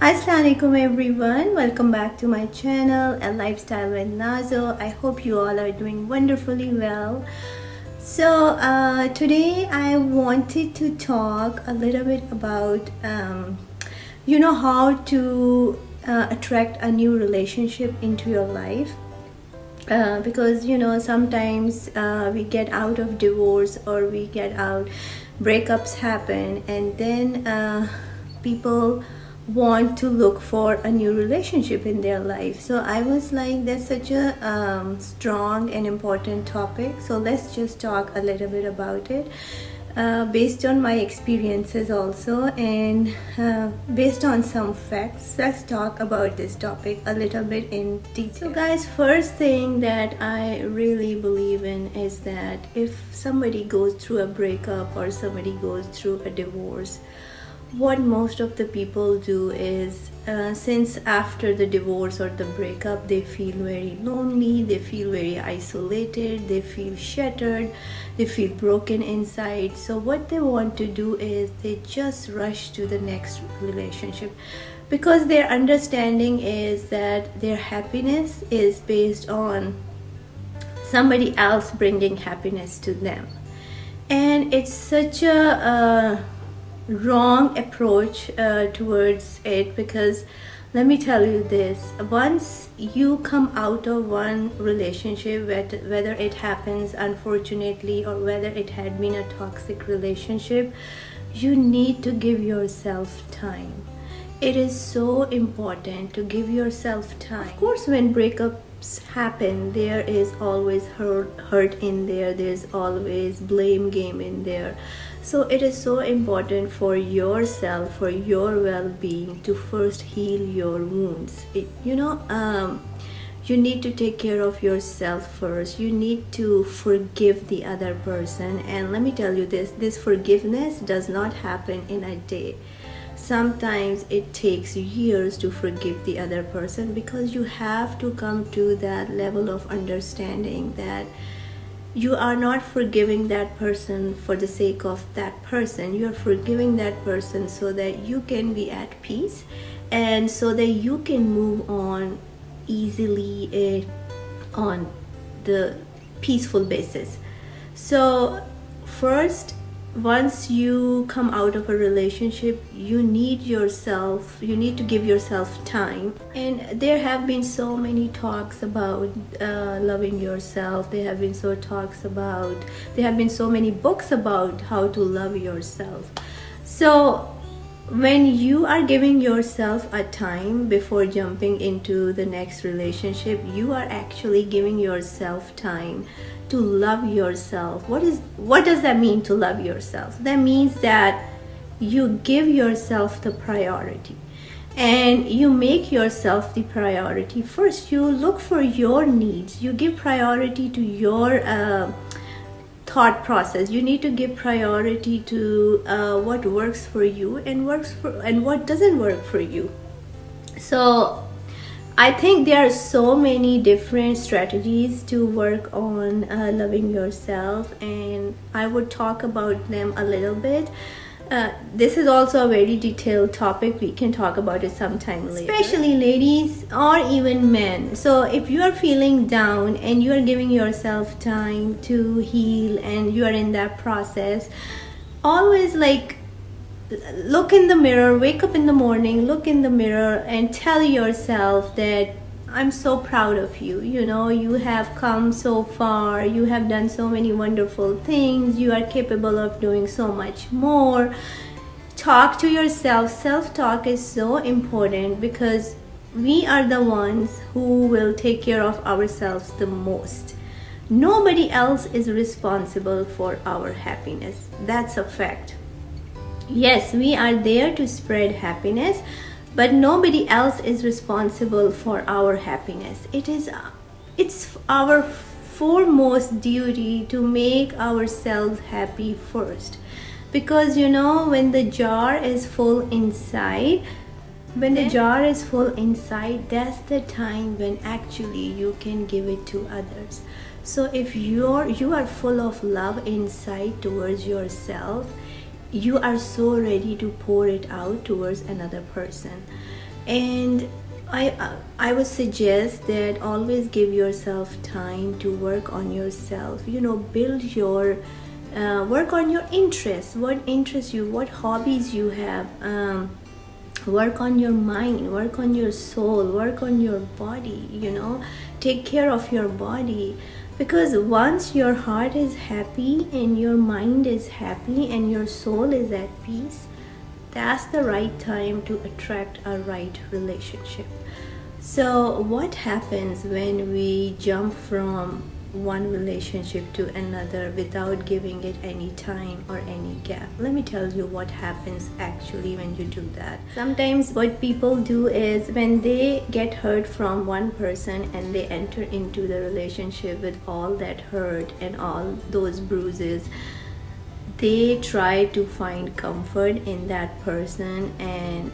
Assalamualaikum everyone, welcome back to my channel A Lifestyle with Nazo. I hope you all are doing wonderfully well. Today I wanted to talk a little bit about how to attract a new relationship into your life. Because sometimes we get out of divorce or we get out, breakups happen, and then people want to look for a new relationship in their life. So I was like, that's such a strong and important topic, so let's just talk a little bit about it, based on my experiences also, and based on some facts. Let's talk about this topic a little bit in detail. So guys, first thing that I really believe in is that if somebody goes through a breakup or somebody goes through a divorce, what most of the people do is, since after the divorce or the breakup, they feel very lonely, they feel very isolated, they feel shattered, they feel broken inside. So what they want to do is they just rush to the next relationship, because their understanding is that their happiness is based on somebody else bringing happiness to them. And it's such a wrong approach towards it, because let me tell you this: once you come out of one relationship, whether it happens unfortunately or whether it had been a toxic relationship, you need to give yourself time. It is so important to give yourself time. Of course, when breakups happen, there is always hurt in there, there's always blame game in there. So it is so important for yourself, for your well-being, to first heal your wounds. You need to take care of yourself first. You need to forgive the other person. And let me tell you this forgiveness does not happen in a day. Sometimes it takes years to forgive the other person, because you have to come to that level of understanding that you are not forgiving that person for the sake of that person. You are forgiving that person so that you can be at peace, and so that you can move on easily on the peaceful basis. So first, once you come out of a relationship, you need to give yourself time. And there have been so many talks about loving yourself. There have been so many books about how to love yourself. So when you are giving yourself a time before jumping into the next relationship, you are actually giving yourself time to love yourself. What does that mean, to love yourself? That means that you give yourself the priority, and you make yourself the priority. First, you look for your needs. You give priority to your thought process. You need to give priority to what works for you and what doesn't work for you. So I think there are so many different strategies to work on loving yourself, and I would talk about them a little bit. This is also a very detailed topic. We can talk about it sometime later, especially ladies or even men. So if you are feeling down and you are giving yourself time to heal and you are in that process, always look in the mirror, wake up in the morning, look in the mirror and tell yourself that I'm so proud of you. You have come so far, you have done so many wonderful things, you are capable of doing so much more. Talk to yourself. Self-talk is so important, because we are the ones who will take care of ourselves the most. Nobody else is responsible for our happiness. That's a fact. Yes, we are there to spread happiness, but nobody else is responsible for our happiness. It's our foremost duty to make ourselves happy first, because when the jar is full inside, that's the time when actually you can give it to others. So if you are full of love inside towards yourself, you are so ready to pour it out towards another person. And I would suggest that always give yourself time to work on yourself. Build your work on your interests, what interests you, what hobbies you have. Work on your mind, work on your soul, work on your body. Take care of your body, because once your heart is happy and your mind is happy and your soul is at peace, that's the right time to attract a right relationship. So what happens when we jump from one relationship to another without giving it any time or any gap? Let me tell you what happens actually when you do that. Sometimes what people do is, when they get hurt from one person and they enter into the relationship with all that hurt and all those bruises, they try to find comfort in that person, and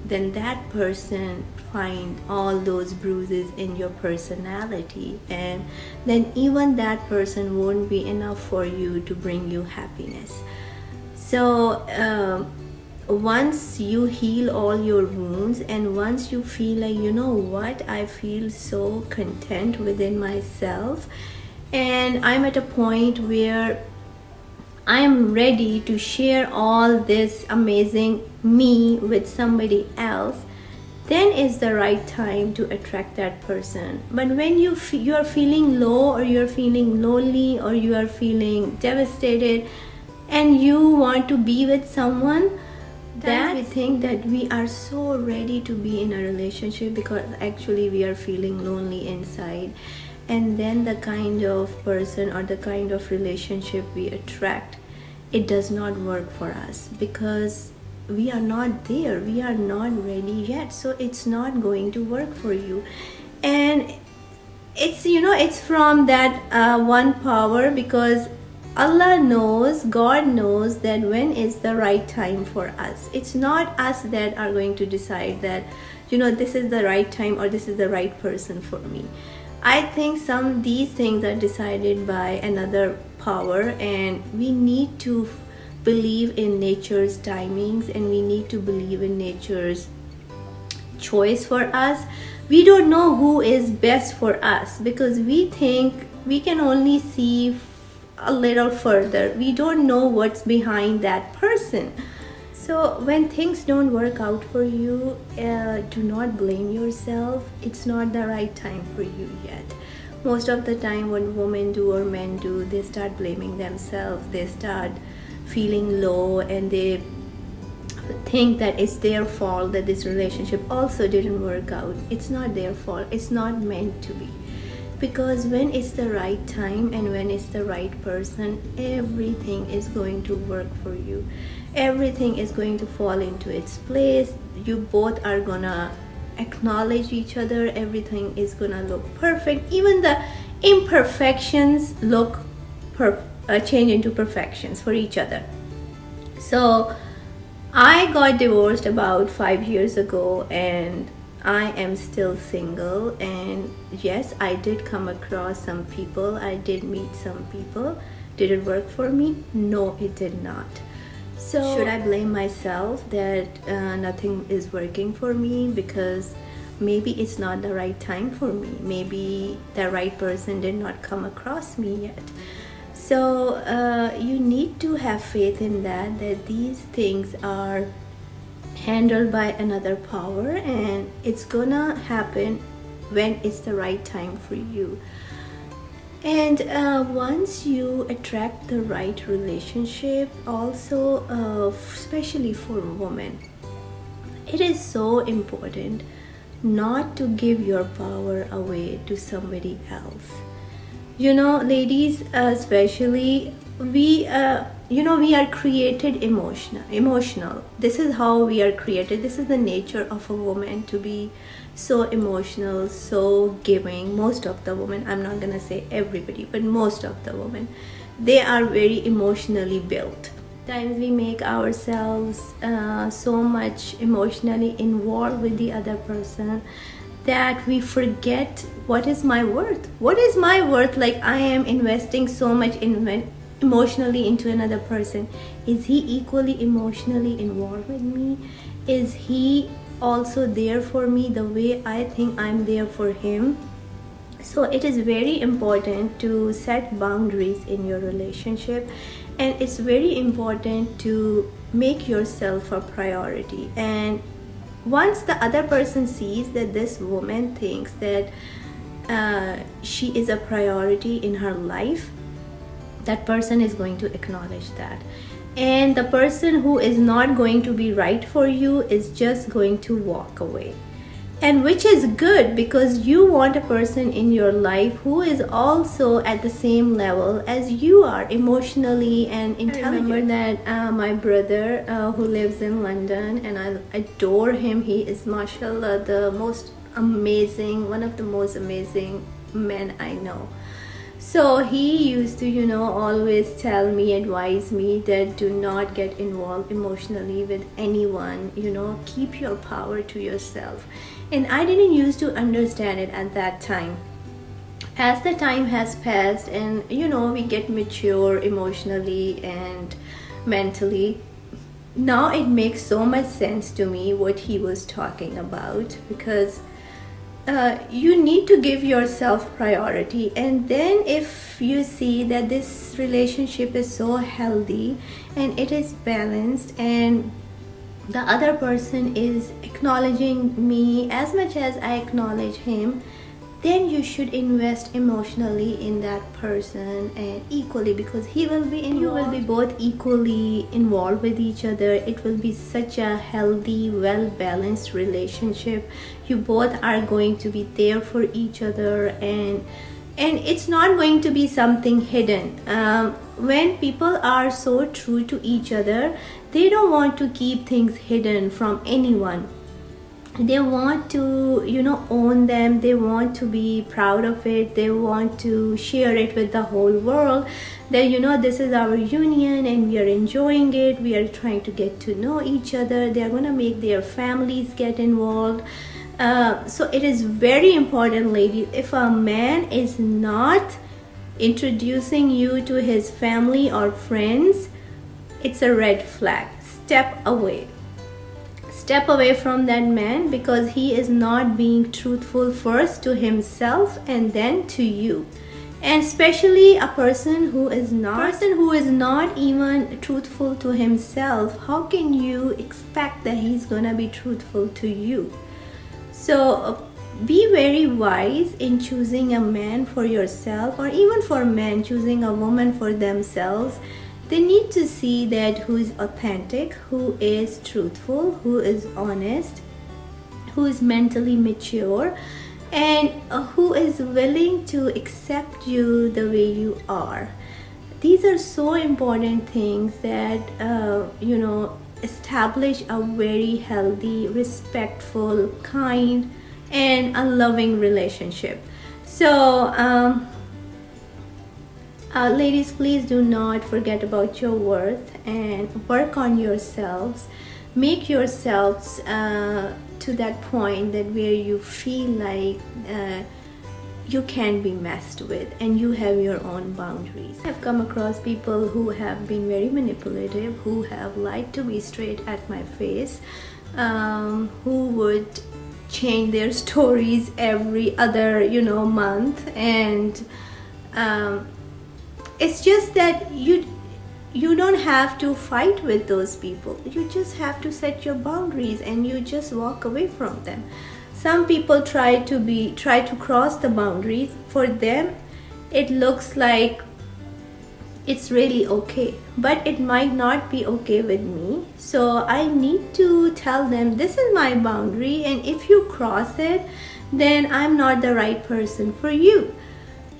then that person find all those bruises in your personality, and then even that person won't be enough for you to bring you happiness. So once you heal all your wounds, and once you feel like, what, I feel so content within myself, and I'm at a point where I am ready to share all this amazing me with somebody else, then is the right time to attract that person. But when you are feeling low, or you're feeling lonely, or you are feeling devastated, and you want to be with someone, that we think that we are so ready to be in a relationship, because actually we are feeling lonely inside. And then the kind of person or the kind of relationship we attract, it does not work for us, because we are not there, we are not ready yet. So it's not going to work for you. And it's from that one power, because Allah knows, God knows that when is the right time for us. It's not us that are going to decide that this is the right time or this is the right person for me. I think these things are decided by another power, and we need to believe in nature's timings, and we need to believe in nature's choice for us. We don't know who is best for us, because we think we can only see a little further. We don't know what's behind that person. So when things don't work out for you, do not blame yourself. It's not the right time for you yet. Most of the time, what women do or men do, they start blaming themselves. They start feeling low, and they think that it's their fault that this relationship also didn't work out. It's not their fault. It's not meant to be. Because when it's the right time and when it's the right person, everything is going to work for you. Everything is going to fall into its place. You both are gonna acknowledge each other. Everything is gonna look perfect. Even the imperfections change into perfections for each other. So I got divorced about 5 years ago, and I am still single. And yes, I did come across some people, I did meet some people. Did it work for me? No, it did not. So should I blame myself that nothing is working for me because maybe it's not the right time for me? Maybe the right person did not come across me yet. So you need to have faith in that these things are handled by another power, and it's gonna happen when it's the right time for you. And once you attract the right relationship, also especially for women, it is so important not to give your power away to somebody else. Ladies, especially, we are created emotional. This is how we are created. This is the nature of a woman, to be so emotional, so giving. Most of the women, I'm not gonna say everybody, but most of the women, they are very emotionally built. Times we make ourselves so much emotionally involved with the other person that we forget what is my worth. What is my worth? Like, I am investing so much emotionally into another person? Is he equally emotionally involved with me? Is he also there for me the way I think I'm there for him? So it is very important to set boundaries in your relationship, and it's very important to make yourself a priority. And once the other person sees that this woman thinks that she is a priority in her life, that person is going to acknowledge that. And the person who is not going to be right for you is just going to walk away. And which is good, because you want a person in your life who is also at the same level as you are emotionally and intelligent. I remember that my brother who lives in London, and I adore him. He is, mashallah, the most amazing, one of the most amazing men I know. So he used to, always tell me, advise me that do not get involved emotionally with anyone, keep your power to yourself. And I didn't used to understand it at that time. As the time has passed and, we get mature emotionally and mentally, now it makes so much sense to me what he was talking about, because you need to give yourself priority. And then if you see that this relationship is so healthy and it is balanced, and the other person is acknowledging me as much as I acknowledge him, then you should invest emotionally in that person and equally, because he will be involved. You will be both equally involved with each other. It will be such a healthy, well-balanced relationship. You both are going to be there for each other, and it's not going to be something hidden. When people are so true to each other, they don't want to keep things hidden from anyone. They want to own them. They want to be proud of it. They want to share it with the whole world, that this is our union and we are enjoying it. We are trying to get to know each other. They are going to make their families get involved. So it is very important, ladies, if a man is not introducing you to his family or friends, it's a red flag. Step away. Step away from that man, because he is not being truthful first to himself and then to you. And especially a person who is not even truthful to himself, how can you expect that he's gonna be truthful to you? So be very wise in choosing a man for yourself, or even for men choosing a woman for themselves. They need to see that who is authentic, who is truthful, who is honest, who is mentally mature, and who is willing to accept you the way you are. These are so important things that, establish a very healthy, respectful, kind, and a loving relationship. So, ladies, please do not forget about your worth and work on yourselves. Make yourselves to that point that where you feel like you can be messed with and you have your own boundaries. I've come across people who have been very manipulative, who have lied to me straight at my face, who would change their stories every other month, and it's just that you don't have to fight with those people. You just have to set your boundaries and you just walk away from them. Some people try to cross the boundaries. For them, it looks like it's really okay, but it might not be okay with me. So I need to tell them, this is my boundary, and if you cross it, then I'm not the right person for you.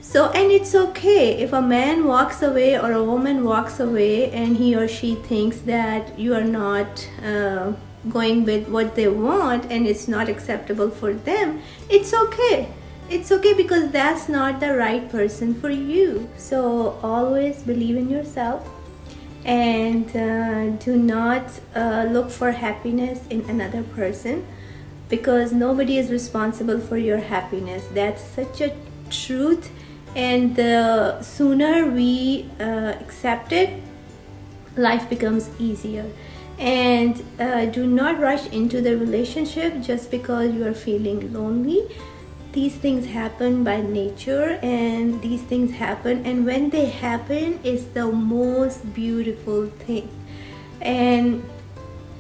So, and it's okay if a man walks away or a woman walks away and he or she thinks that you are not going with what they want and it's not acceptable for them. It's okay. It's okay, because that's not the right person for you. So always believe in yourself, and do not look for happiness in another person, because nobody is responsible for your happiness. That's such a truth. And the sooner we accept it, life becomes easier. And do not rush into the relationship just because you are feeling lonely. These things happen by nature, and these things happen, and when they happen, it's the most beautiful thing. And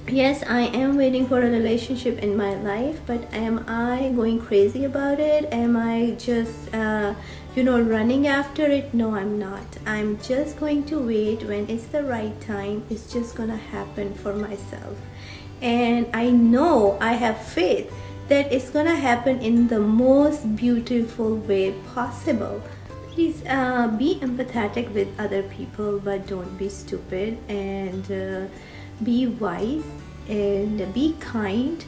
yes, I am waiting for a relationship in my life, but am I going crazy about it? Am I just running after it? No, I'm not. I'm just going to wait. When it's the right time, it's just gonna happen for myself. And I know, I have faith that it's gonna happen in the most beautiful way possible. Please be empathetic with other people, but don't be stupid, and be wise and be kind,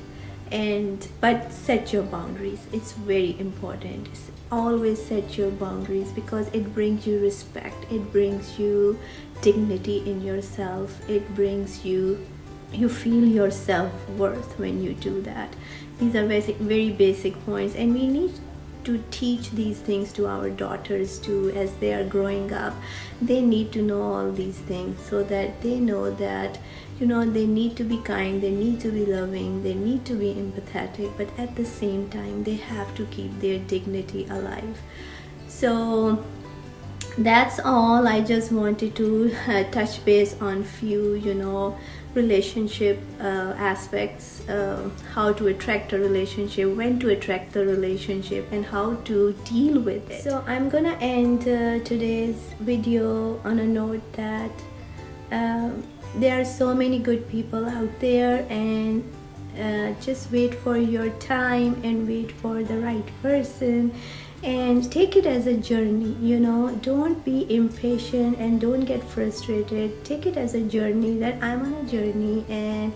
and but set your boundaries. It's very important. Always set your boundaries, because it brings you respect, it brings you dignity in yourself, it brings you feel your self-worth when you do that. These are very basic points, and we need to teach these things to our daughters too. As they are growing up, they need to know all these things, so that they know that they need to be kind, they need to be loving, they need to be empathetic, but at the same time they have to keep their dignity alive. So that's all. I just wanted to touch base on few relationship aspects, how to attract a relationship, when to attract the relationship, and how to deal with it. So I'm gonna end today's video on a note that there are so many good people out there, and just wait for your time and wait for the right person, and take it as a journey. Don't be impatient and don't get frustrated. Take it as a journey, that I'm on a journey, and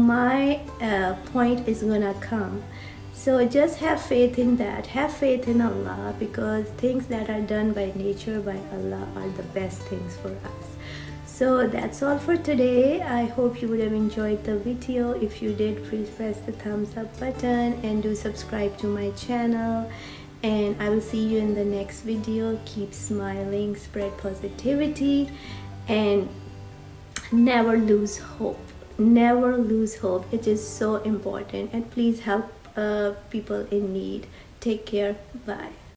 my point is gonna come. So just have faith in that, have faith in Allah, because things that are done by nature, by Allah, are the best things for us. So that's all for today. I hope you would have enjoyed the video. If you did, please press the thumbs up button and do subscribe to my channel. And I will see you in the next video. Keep smiling, spread positivity, and never lose hope. Never lose hope. It is so important. And please help people in need. Take care. Bye.